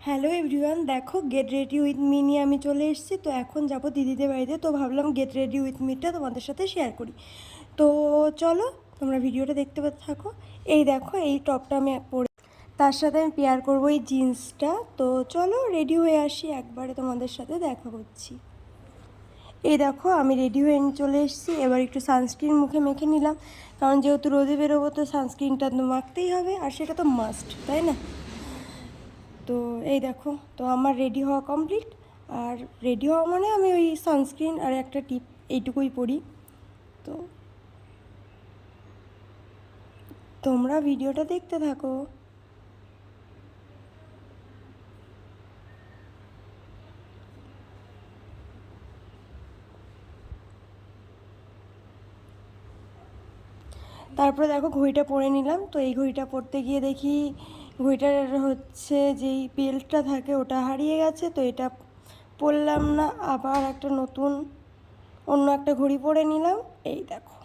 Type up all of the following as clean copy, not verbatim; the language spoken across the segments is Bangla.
হ্যালো এভরিওয়ান, দেখো গেট রেডি উইথ মি নিয়ে আমি চলে এসেছি। তো এখন যাব দিদিদের বাড়িতে, তো ভাবলাম গেট রেডি উইথ মিটা তোমাদের সাথে শেয়ার করি। তো চলো তোমরা ভিডিওটা দেখতে থাকো। এই দেখো, এই টপটা আমি পরে, তার সাথে আমি পেয়ার করবো এই জিন্সটা। তো চলো রেডি হয়ে আসি, একবারে তোমাদের সাথে দেখা করছি। এই দেখো আমি রেডি হয়ে চলে এসেছি। এবার একটু সানস্ক্রিন মুখে মেখে নিলাম, কারণ যেহেতু রোদে বেরোবো তো সানস্ক্রিনটা তো মাখতেই হবে, আর সেটা তো মাস্ট, তাই না? তো এই দেখো, তো আমার রেডি হওয়া কমপ্লিট। আর রেডি হওয়া মানে আমি ওই সানস্ক্রিন আর একটা টিপ এইটুকুই পরি। তো তোমরা ভিডিওটা দেখতে থাকো। তারপরে দেখো ঘড়িটা পরে নিলাম। তো এই ঘড়িটা পরতে গিয়ে দেখি ঘড়িটার হচ্ছে যেই বেল্টটা থাকে ওটা হারিয়ে গেছে। তো এটা পরলাম না, আবার একটা নতুন অন্য একটা ঘড়ি পরে নিলাম। এই দেখো,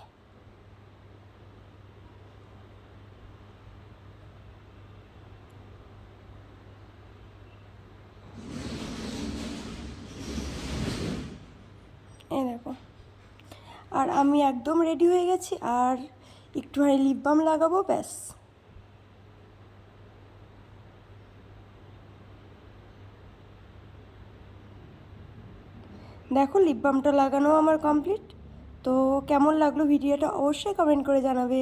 এই দেখো, আর আমি একদম রেডি হয়ে গেছি। আর একটুখানি লিপ বাম লাগাবো, ব্যাস। দেখো লিপ বামটা লাগানো আমার কমপ্লিট। তো কেমন লাগলো ভিডিওটা অবশ্যই কমেন্ট করে জানাবে।